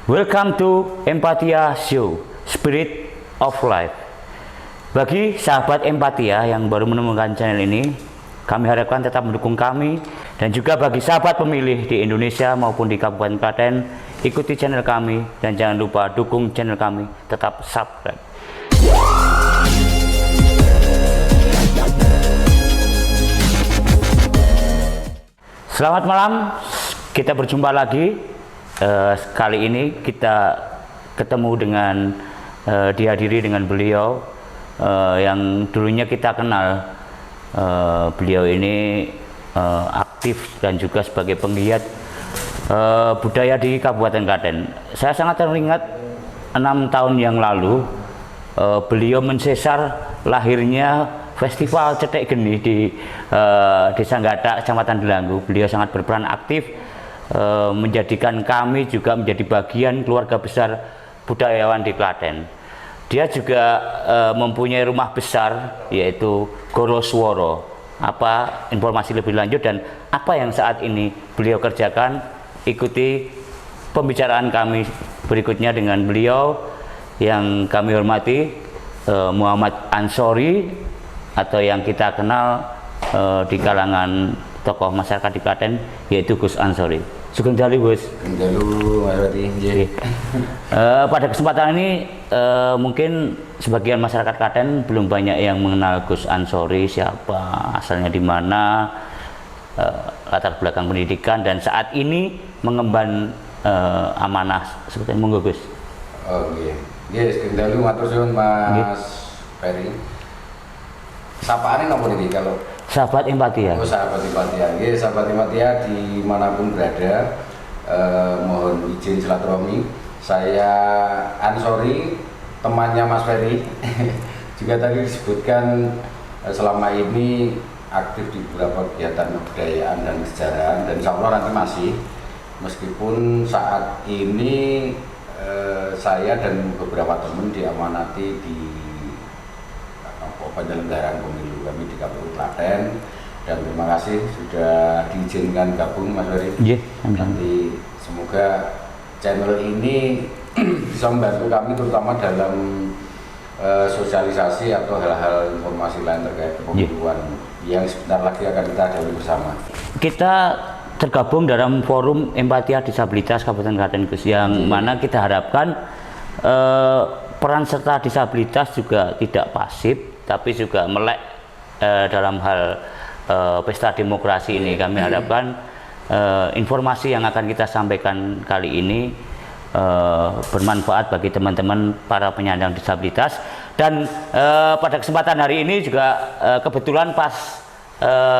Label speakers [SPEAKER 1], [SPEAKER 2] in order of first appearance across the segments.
[SPEAKER 1] Welcome to Empatia Show, Spirit of Life. Bagi sahabat Empatia yang baru menemukan channel ini, kami harapkan tetap mendukung kami. Dan juga bagi sahabat pemilih di Indonesia maupun di Kabupaten Klaten, ikuti channel kami dan jangan lupa dukung channel kami, tetap subscribe. Selamat malam, kita berjumpa lagi. Kali ini kita ketemu dengan dihadiri dengan beliau yang dulunya kita kenal. Beliau ini aktif dan juga sebagai penggiat budaya di Kabupaten Klaten. Saya sangat teringat 6 tahun yang lalu beliau mensesar lahirnya Festival Cetek Geni di Desa Nggadak, Kecamatan Delanggu. Beliau sangat berperan aktif menjadikan kami juga menjadi bagian keluarga besar budayawan di Klaten. Dia juga mempunyai rumah besar yaitu Gorosworo. Apa informasi lebih lanjut dan apa yang saat ini beliau kerjakan, ikuti pembicaraan kami berikutnya dengan beliau yang kami hormati, Muhammad Ansori, atau yang kita kenal di kalangan tokoh masyarakat di Klaten yaitu Gus Ansori. Sugeng dalu Gus.
[SPEAKER 2] Sugeng dalu Mas Wati.
[SPEAKER 1] Pada kesempatan ini mungkin sebagian masyarakat Klaten belum banyak yang mengenal Gus Ansori, siapa, asalnya di mana, latar belakang pendidikan, dan saat ini mengemban amanah seperti monggo Gus.
[SPEAKER 2] Oh nggih. Nggih, sugeng dalu matur suwun Mas Ferry. Sapaane napa niki kalau
[SPEAKER 1] sahabat Empatia?
[SPEAKER 2] Oh, sahabat Empatia. Nggih, sahabat Empatia dimanapun berada, mohon izin silaturahmi. Saya Ansori, temannya Mas Ferry. Juga tadi disebutkan selama ini aktif di beberapa kegiatan kebudayaan dan kesejarahan, dan insya Allah nanti masih. Meskipun saat ini saya dan beberapa teman diamanati di penyelenggaraan pemilu kami di KPU Klaten, dan terima kasih sudah diizinkan gabung Mas Ferry.
[SPEAKER 1] Yeah,
[SPEAKER 2] nanti semoga channel ini bisa membantu kami terutama dalam sosialisasi atau hal-hal informasi lain terkait kepemiluan yang sebentar lagi akan kita hadapi bersama. Kita
[SPEAKER 1] tergabung dalam forum Empatia Disabilitas Kabupaten Klaten Gus, yang mana kita harapkan peran serta disabilitas juga tidak pasif tapi juga melek dalam hal pesta demokrasi ini. Kami harapkan informasi yang akan kita sampaikan kali ini bermanfaat bagi teman-teman para penyandang disabilitas. Dan pada kesempatan hari ini juga kebetulan pas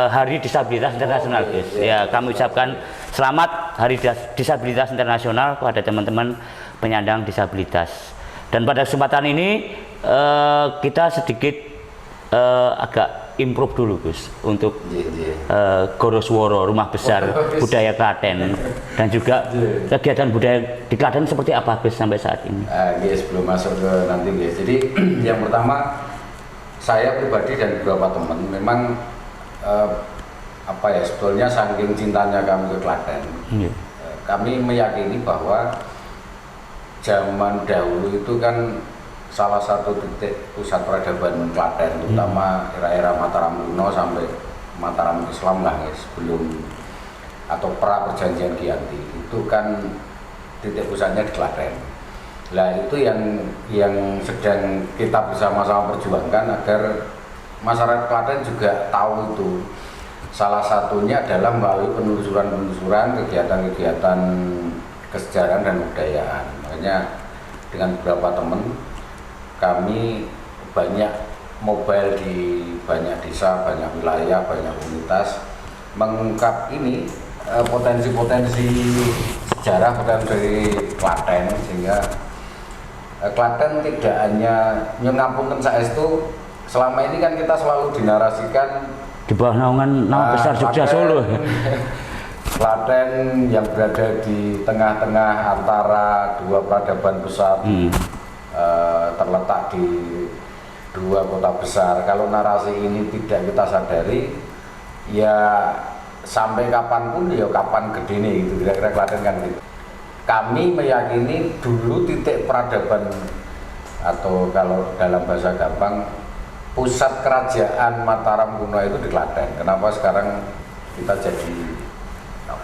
[SPEAKER 1] Hari Disabilitas Internasional, Gus. Ya, kami ucapkan selamat Hari Disabilitas Internasional kepada teman-teman penyandang disabilitas. Dan pada kesempatan ini kita sedikit agak improve dulu Gus untuk Gorosworo, rumah besar budaya Klaten, dan juga kegiatan budaya di Klaten seperti apa Gus sampai saat ini.
[SPEAKER 2] Sebelum masuk ke nanti guys, jadi yang pertama saya pribadi dan beberapa teman memang sebetulnya saking cintanya kami ke Klaten, kami meyakini bahwa zaman dahulu itu kan salah satu titik pusat peradaban Klaten, terutama era-era Mataram kuno sampai Mataram Islam lah ya, sebelum atau pra perjanjian Giyanti, itu kan titik pusatnya di Klaten. Nah itu yang sedang kita bersama-sama perjuangkan agar masyarakat Klaten juga tahu itu. Salah satunya adalah melalui penelusuran-penelusuran kegiatan-kegiatan kesejarahan dan kebudayaan. Makanya dengan beberapa teman kami banyak mobile di banyak desa, banyak wilayah, banyak komunitas, mengungkap ini potensi-potensi sejarah dari Klaten, sehingga Klaten tidak hanya ngapunten saestu. Selama ini kan kita selalu dinarasikan
[SPEAKER 1] di bawah naungan nama besar Jogja Solo.
[SPEAKER 2] Klaten yang berada di tengah-tengah antara dua peradaban besar, terletak di dua kota besar. Kalau narasi ini tidak kita sadari, ya sampai kapanpun ya kapan gede nih gitu, kira-kira Klaten kan gitu. kami meyakini dulu titik peradaban atau kalau dalam bahasa gampang pusat kerajaan Mataram kuno itu di Klaten. Kenapa sekarang kita jadi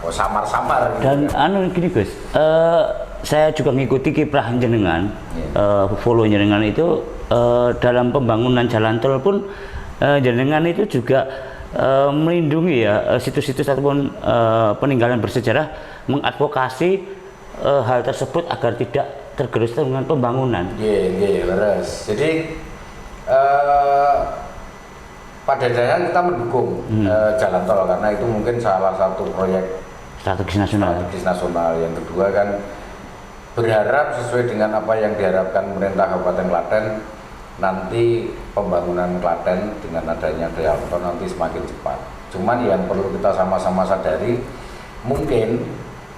[SPEAKER 2] samar-samar gitu
[SPEAKER 1] Dan
[SPEAKER 2] kan?
[SPEAKER 1] gini Gus, saya juga ngikuti kiprah jenengan, follow jenengan itu dalam pembangunan jalan tol pun jenengan itu juga melindungi ya situs-situs ataupun peninggalan bersejarah, mengadvokasi hal tersebut agar tidak tergerus dengan pembangunan.
[SPEAKER 2] Iya, beres. Jadi pada dasarnya kita mendukung jalan tol karena itu mungkin salah satu proyek
[SPEAKER 1] Strategis nasional.
[SPEAKER 2] Yang kedua kan berharap sesuai dengan apa yang diharapkan pemerintah Kabupaten Klaten, nanti pembangunan Klaten dengan adanya jalan tol nanti semakin cepat. Cuman yang perlu kita sama-sama sadari, mungkin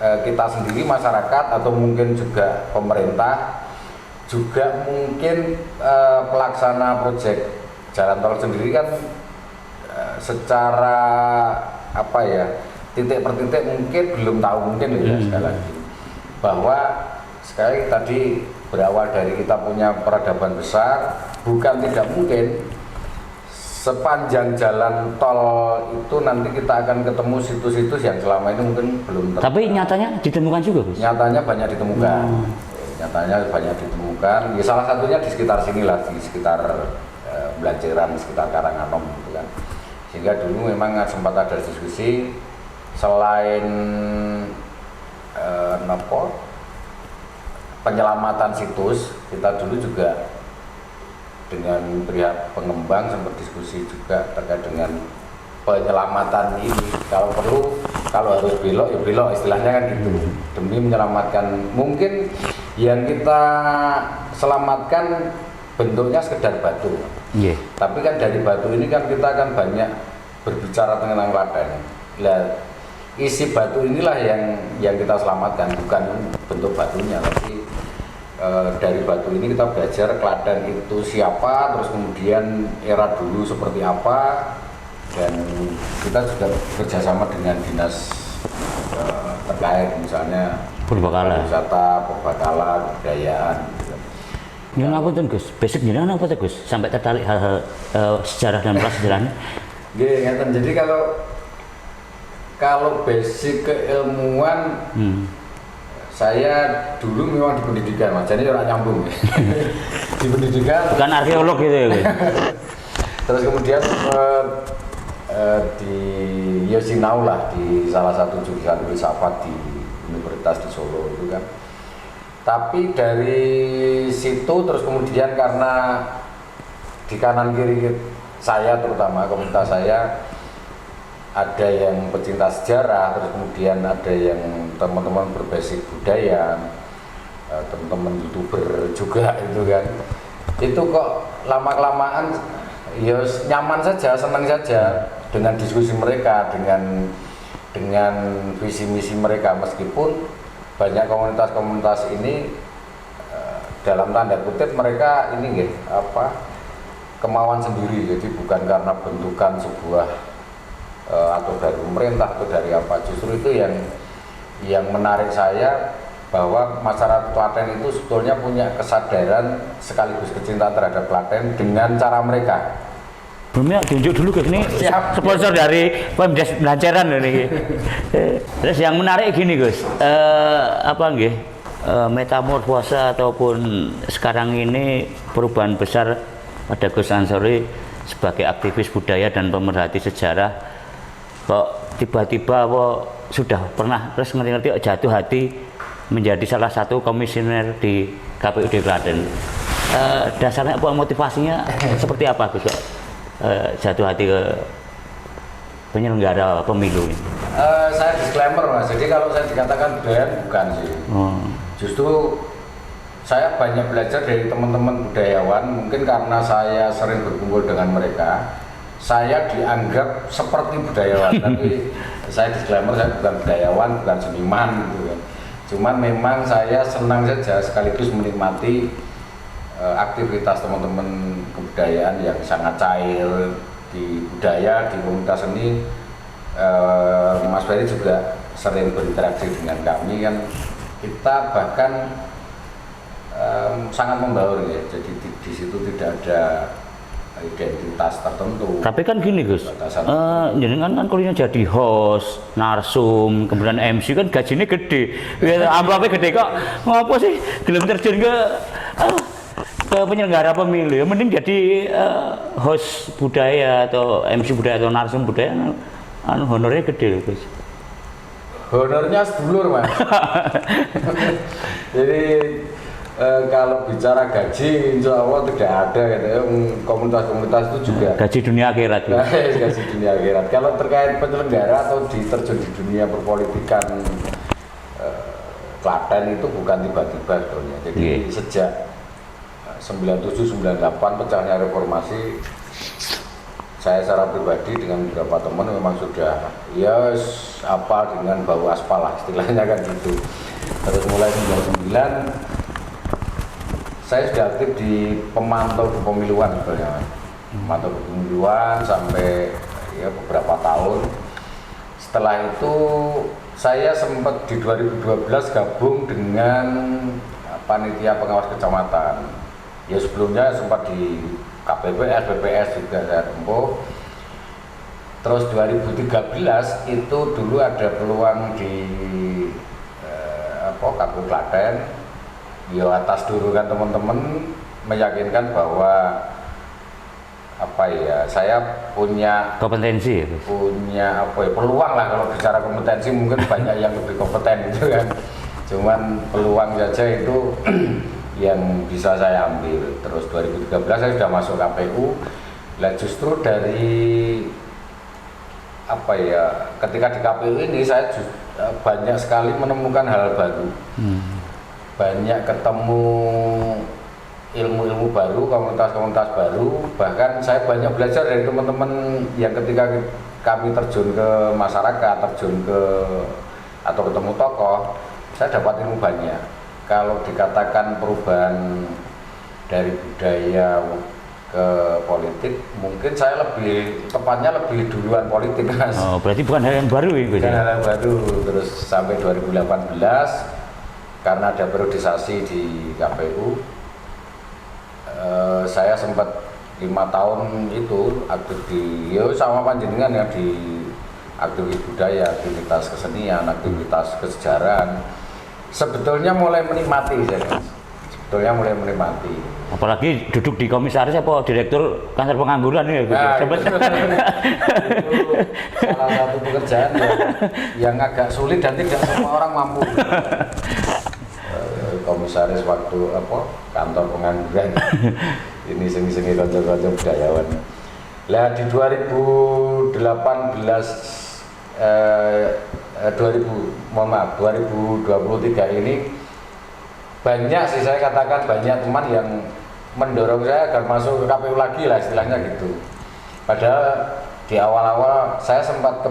[SPEAKER 2] kita sendiri masyarakat atau mungkin juga pemerintah juga mungkin pelaksana proyek jalan tol sendiri kan secara apa ya, titik per titik mungkin belum tahu mungkin ya sekali lagi bahwa sekali tadi berawal dari kita punya peradaban besar, bukan tidak mungkin sepanjang jalan tol itu nanti kita akan ketemu situs-situs yang selama ini mungkin belum terkenal.
[SPEAKER 1] Tapi nyatanya ditemukan juga, Gus?
[SPEAKER 2] Nyatanya banyak ditemukan. Nyatanya banyak ditemukan. Ya salah satunya di sekitar sini lah, di sekitar Belaceran, sekitar Karanganom gitu kan. Sehingga dulu memang sempat ada diskusi selain penyelamatan situs, kita dulu juga dengan pihak pengembang sempat diskusi juga terkait dengan penyelamatan ini. Kalau perlu, kalau harus belok ya belok, istilahnya kan gitu, demi menyelamatkan. Mungkin yang kita selamatkan bentuknya sekedar batu, tapi kan dari batu ini kan kita akan banyak berbicara tentang Klaten. Nah, isi batu inilah yang kita selamatkan, bukan bentuk batunya, tapi dari batu ini kita belajar Klaten itu siapa, terus kemudian era dulu seperti apa, dan kita juga bekerjasama dengan dinas terkait, misalnya wisata, Purbakala, kebudayaan.
[SPEAKER 1] Ya apa tuh Gus? Basic jenengan apa tuh Gus? Sampai tertarik hal-hal sejarah dan prasejarah.
[SPEAKER 2] Jadi kalau basic keilmuan, saya dulu memang di pendidikan, Mas. Jadi orang nyambung. Di pendidikan.
[SPEAKER 1] Bukan arkeolog gitu ya.
[SPEAKER 2] Terus kemudian di Yosinau lah, di salah satu jurusan filsafat di Universitas di Solo itu kan. Tapi dari situ terus kemudian karena di kanan kiri saya, terutama komunitas saya, ada yang pecinta sejarah, terus kemudian ada yang teman-teman berbasic budaya, teman-teman YouTuber juga itu kan. Itu kok lama-kelamaan ya nyaman saja, senang saja dengan diskusi mereka, dengan visi misi mereka, meskipun banyak komunitas-komunitas ini dalam tanda kutip mereka ini kemauan sendiri, jadi bukan karena bentukan sebuah atau dari pemerintah atau dari apa. Justru itu yang menarik saya, bahwa masyarakat Klaten itu sebetulnya punya kesadaran sekaligus kecintaan terhadap Klaten dengan cara mereka.
[SPEAKER 1] Belumnya tunjuk dulu ke sini sponsor dari Pemdes Belaceran ini. Terus yang menarik gini Gus, metamorfose ataupun sekarang ini perubahan besar pada Gus Ansori sebagai aktivis budaya dan pemerhati sejarah, kok tiba-tiba sudah pernah terus ngerti-ngerti jatuh hati menjadi salah satu komisioner di KPUD Klaten. Dasarnya apa, motivasinya seperti apa Gus? Jatuh hati ke penyelenggara pemilu ini?
[SPEAKER 2] Saya disclaimer Mas, jadi kalau saya dikatakan budayawan bukan sih. Justru saya banyak belajar dari teman-teman budayawan, mungkin karena saya sering berkumpul dengan mereka, saya dianggap seperti budayawan. Tapi saya disclaimer, saya bukan budayawan, bukan seniman gitu kan. Cuman memang saya senang saja sekaligus menikmati aktivitas teman-teman kebudayaan yang sangat cair di budaya, di komunitas seni. Mas Ferry juga sering berinteraksi dengan kami kan, kita bahkan sangat membaur ya, jadi di situ tidak ada identitas tertentu.
[SPEAKER 1] Tapi kan gini Gus,
[SPEAKER 2] Batasan.
[SPEAKER 1] jenengan kan kuliah jadi host, narsum, kemudian MC kan gajinya gede, ya amplopnya gede kok, ngapa sih belum terjun ke penyelenggara pemilu? Ya mending jadi host budaya atau MC budaya atau narsum budaya, honornya gede loh Gus.
[SPEAKER 2] Honornya sedulur Mas. Jadi kalau bicara gaji, insya Allah tidak ada gitu ya. Komunitas-komunitas itu juga
[SPEAKER 1] gaji dunia akhirat.
[SPEAKER 2] Gaji dunia akhirat. Kalau terkait penyelenggara atau terjun di dunia perpolitikan Klaten itu bukan tiba-tiba sebetulnya. Jadi sejak 97-98 pecahnya reformasi, saya secara pribadi dengan beberapa teman memang sudah ya apa dengan bau aspal lah istilahnya kan gitu. Terus mulai 99 saya sudah aktif di pemantau kepemiluan sebenarnya, pemantau kepemiluan sampai ya beberapa tahun. Setelah itu saya sempat di 2012 gabung dengan panitia pengawas kecamatan. Ya sebelumnya sempat di KPPS, BPS juga saya tempuh. Terus 2013 itu dulu ada peluang di KPU Klaten. Ya atas dorongan teman-teman meyakinkan bahwa saya punya
[SPEAKER 1] kompetensi,
[SPEAKER 2] punya peluang lah. Kalau bicara kompetensi mungkin banyak yang lebih kompeten gitu kan, cuman peluang saja itu yang bisa saya ambil. Terus 2013 saya sudah masuk KPU. Lah justru dari ketika di KPU ini saya banyak sekali menemukan hal baru. Banyak ketemu ilmu-ilmu baru, komunitas-komunitas baru. Bahkan saya banyak belajar dari teman-teman yang ketika kami terjun ke masyarakat, atau ketemu tokoh, saya dapat ilmu banyak. Kalau dikatakan perubahan dari budaya ke politik, mungkin saya tepatnya lebih duluan politik Mas.
[SPEAKER 1] Oh, berarti bukan hal yang baru ya?
[SPEAKER 2] Bukan hal yang baru. Terus sampai 2018 karena ada periodisasi di KPU, saya sempat 5 tahun itu aktif sama panjenengan ya, di aktivitas budaya, aktivitas kesenian, aktivitas kesejarahan. Sebetulnya mulai menikmati saya,
[SPEAKER 1] Apalagi duduk di komisaris apa direktur kantor pengangguran ya,
[SPEAKER 2] itu salah satu pekerjaan yang agak sulit dan tidak semua orang mampu. Komisaris waktu kantor pengangguran ini seni kantor budayawan. Lah di 2018 2023 ini banyak sih, saya katakan banyak teman yang mendorong saya agar masuk ke KPU lagi lah istilahnya gitu. Padahal di awal-awal saya sempat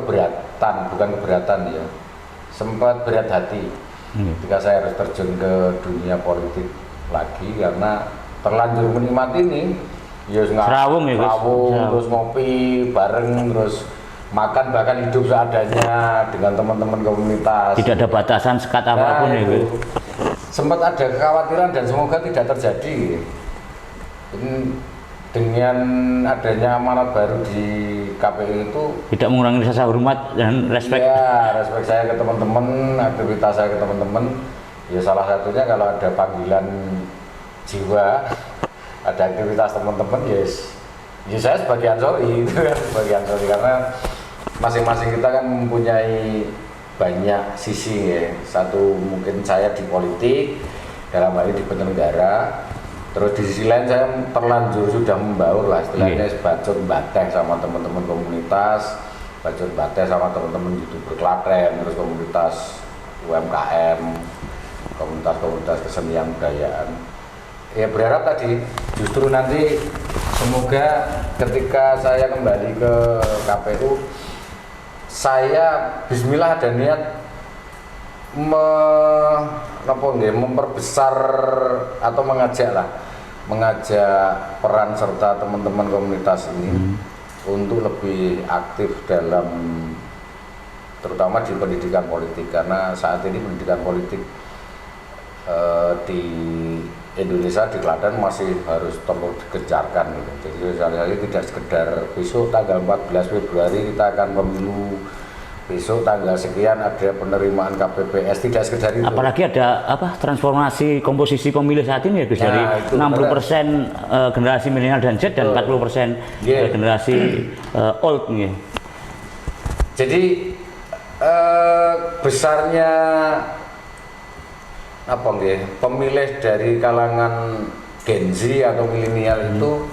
[SPEAKER 2] sempat berat hati ketika saya harus terjun ke dunia politik lagi karena terlanjur menikmati ini. Ya
[SPEAKER 1] serawung ya Gus.
[SPEAKER 2] Terus ngopi bareng, terus makan bahkan hidup seadanya dengan teman-teman komunitas.
[SPEAKER 1] Tidak ada batasan sekat apapun ya Gus.
[SPEAKER 2] Sempat ada kekhawatiran dan semoga tidak terjadi. Dengan adanya amanat baru di KPU itu
[SPEAKER 1] tidak mengurangi rasa hormat dan respek.
[SPEAKER 2] Ya, respek saya ke teman-teman, aktivitas saya ke teman-teman. Ya salah satunya kalau ada panggilan jiwa, ada aktivitas teman-teman, ya saya sebagai ansori itu kan, sebagai ansori karena masing-masing kita kan mempunyai banyak sisi ya. Satu mungkin saya di politik, dalam hal ini di penyelenggara. Terus di sisi lain saya terlanjur sudah membaur lah istilahnya, bacot bateh sama teman-teman komunitas, bacot bateh sama teman-teman YouTuber Klaten, terus komunitas UMKM, komunitas kesenian budayaan. Ya berharap tadi justru nanti semoga ketika saya kembali ke KPU, saya bismillah ada niat memperbesar atau mengajak peran serta teman-teman komunitas ini untuk lebih aktif dalam terutama di pendidikan politik, karena saat ini pendidikan politik di Indonesia di Klaten masih harus terus dikejarkan gitu. Jadi sosialisasi tidak sekedar besok tanggal 14 Februari kita akan pemilu, besok tanggal sekian ada penerimaan KPPS, tidak sekedar itu.
[SPEAKER 1] Apalagi ada transformasi komposisi pemilih saat ini ya Gus, dari 60% generasi milenial dan Z dan 40% generasi old nih.
[SPEAKER 2] Jadi besarnya pemilih dari kalangan Gen Z atau milenial itu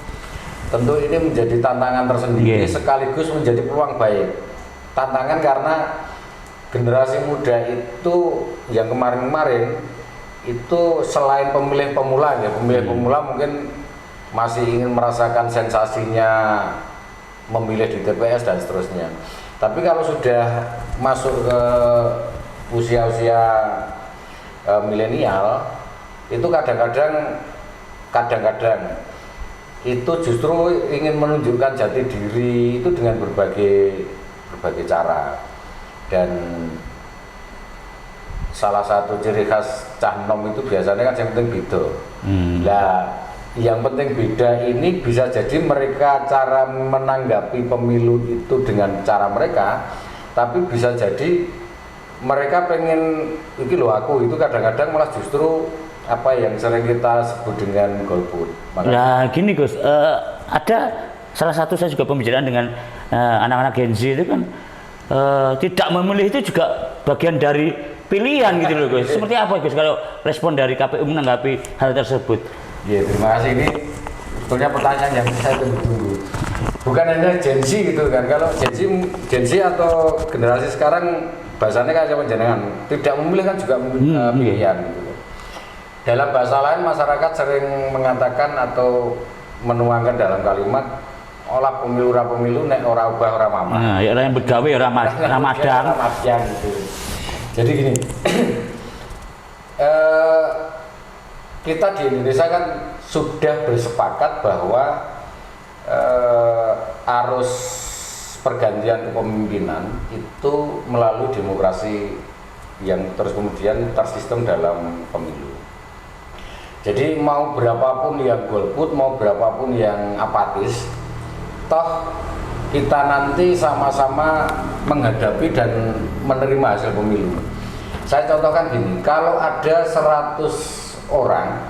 [SPEAKER 2] tentu ini menjadi tantangan tersendiri sekaligus menjadi peluang baik. Tantangan karena generasi muda itu yang kemarin-kemarin itu selain pemilih pemula pemula mungkin masih ingin merasakan sensasinya memilih di TPS dan seterusnya. Tapi kalau sudah masuk ke usia-usia milenial itu kadang-kadang itu justru ingin menunjukkan jati diri itu dengan berbagai cara, dan salah satu ciri khas cah nom itu biasanya kan yang penting beda. Nah, yang penting beda ini bisa jadi mereka cara menanggapi pemilu itu dengan cara mereka, tapi bisa jadi mereka pengen iki loh aku itu kadang-kadang malah justru apa yang sering kita sebut dengan golput.
[SPEAKER 1] Nah gini Gus, ada salah satu saya juga pembicaraan dengan anak-anak Gen Z itu kan tidak memilih itu juga bagian dari pilihan gitu loh Gus. Seperti apa Gus kalau respon dari KPU menanggapi hal tersebut?
[SPEAKER 2] Ya terima kasih, ini sebetulnya pertanyaan yang saya tunggu-tunggu. Bukan hanya Gen Z gitu kan, kalau Gen Z atau generasi sekarang bahasanya kayak sama jenengan, tidak memilih kan juga pilihan gitu. Dalam bahasa lain masyarakat sering mengatakan atau menuangkan dalam kalimat olah pemilu nek ora ubah ora mama.
[SPEAKER 1] Nah, ya yang begawe ora madang
[SPEAKER 2] gitu. Jadi gini, kita di Indonesia kan sudah bersepakat bahwa arus pergantian kepemimpinan itu melalui demokrasi yang terus kemudian tersistem dalam pemilu. Jadi mau berapapun yang golput, mau berapapun yang apatis, toh kita nanti sama-sama menghadapi dan menerima hasil pemilu. Saya contohkan gini, kalau ada 100 orang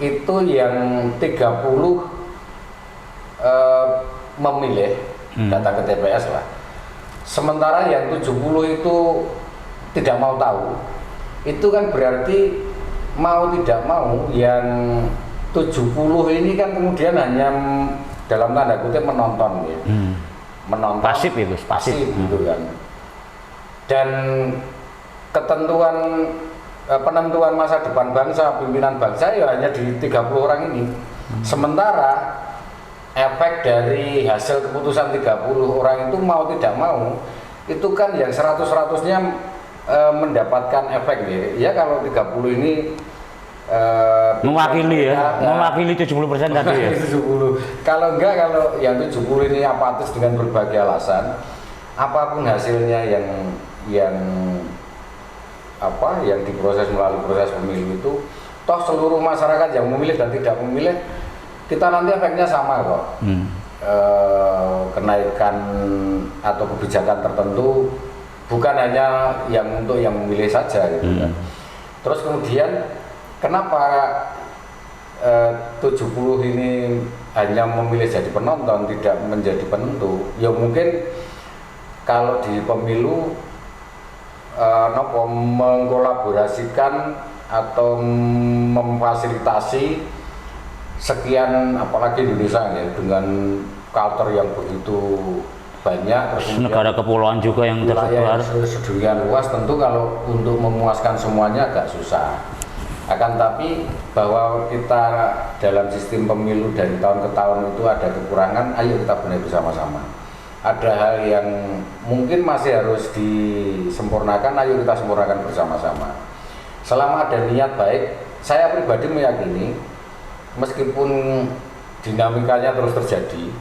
[SPEAKER 2] itu yang 30 memilih datang ke TPS lah. Sementara yang 70 itu tidak mau tahu. Itu kan berarti mau tidak mau yang 70 ini kan kemudian hanya dalam tanda kutip menonton ya. Menonton
[SPEAKER 1] pasif ya Gus, pasif
[SPEAKER 2] gitu kan. Dan ketentuan penentuan masa depan bangsa, pimpinan bangsa ya hanya di 30 orang ini. Sementara efek dari hasil keputusan 30 orang itu mau tidak mau itu kan yang 100-100-nya mendapatkan efek ya kalau 30 ini
[SPEAKER 1] mewakili mewakili 70% tadi ya.
[SPEAKER 2] 70. Kalau enggak, kalau yang 70 ini apatis dengan berbagai alasan, apapun hasilnya yang diproses melalui proses pemilu itu, toh seluruh masyarakat yang memilih dan tidak memilih kita nanti efeknya sama kok. Kenaikan atau kebijakan tertentu bukan hanya yang untuk yang memilih saja gitu kan. Terus kemudian kenapa 70 ini hanya memilih jadi penonton tidak menjadi penentu? Ya mungkin kalau di pemilu mengkolaborasikan atau memfasilitasi sekian, apalagi Indonesia ya dengan culture yang begitu banyak, terus
[SPEAKER 1] negara kepulauan juga yang tersebar
[SPEAKER 2] sedemikian luas, tentu kalau untuk memuaskan semuanya agak susah. Akan tapi bahwa kita dalam sistem pemilu dari tahun ke tahun itu ada kekurangan, ayo kita benahi bersama-sama. Ada hal yang mungkin masih harus disempurnakan, ayo kita sempurnakan bersama-sama. Selama ada niat baik, saya pribadi meyakini meskipun dinamikanya terus terjadi,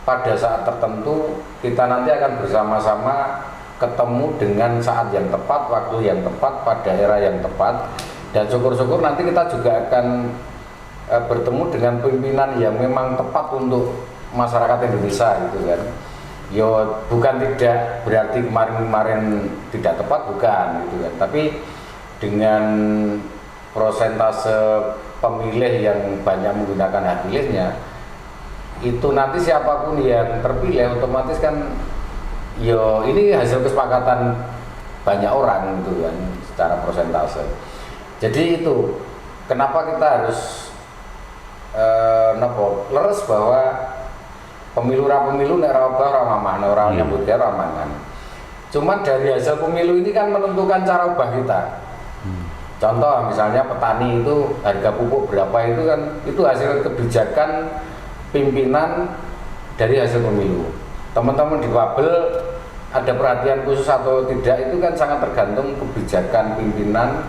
[SPEAKER 2] pada saat tertentu kita nanti akan bersama-sama ketemu dengan saat yang tepat, waktu yang tepat, pada era yang tepat, dan syukur-syukur nanti kita juga akan bertemu dengan pimpinan yang memang tepat untuk masyarakat Indonesia gitu kan. Yo bukan tidak berarti kemarin-kemarin tidak tepat, bukan gitu kan, tapi dengan prosentase pemilih yang banyak menggunakan hak pilihnya, itu nanti siapapun yang terpilih otomatis kan yo ini hasil kesepakatan banyak orang gitu kan secara prosentase. Jadi itu kenapa kita harus leres bahwa pemilu nek ra obah ra mamah, nek ora nyambut gawe ra mangan. Cuman dari hasil pemilu ini kan menentukan cara ubah kita. Contoh misalnya petani itu harga pupuk berapa itu kan itu hasil kebijakan pimpinan dari hasil pemilu. Teman-teman di Wabel ada perhatian khusus atau tidak itu kan sangat tergantung kebijakan pimpinan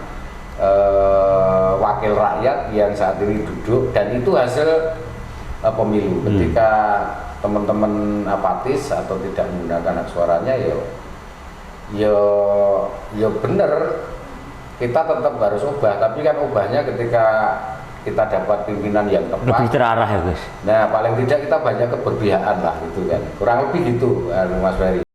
[SPEAKER 2] wakil rakyat yang saat ini duduk, dan itu hasil pemilu. Ketika teman-teman apatis atau tidak menggunakan hak suaranya, yo bener kita tetap harus ubah, tapi kan ubahnya ketika kita dapat pimpinan yang tepat,
[SPEAKER 1] lebih terarah ya Gus.
[SPEAKER 2] Nah paling tidak kita banyak keberpihakan lah gitu kan, kurang lebih gitu Mas Ferry.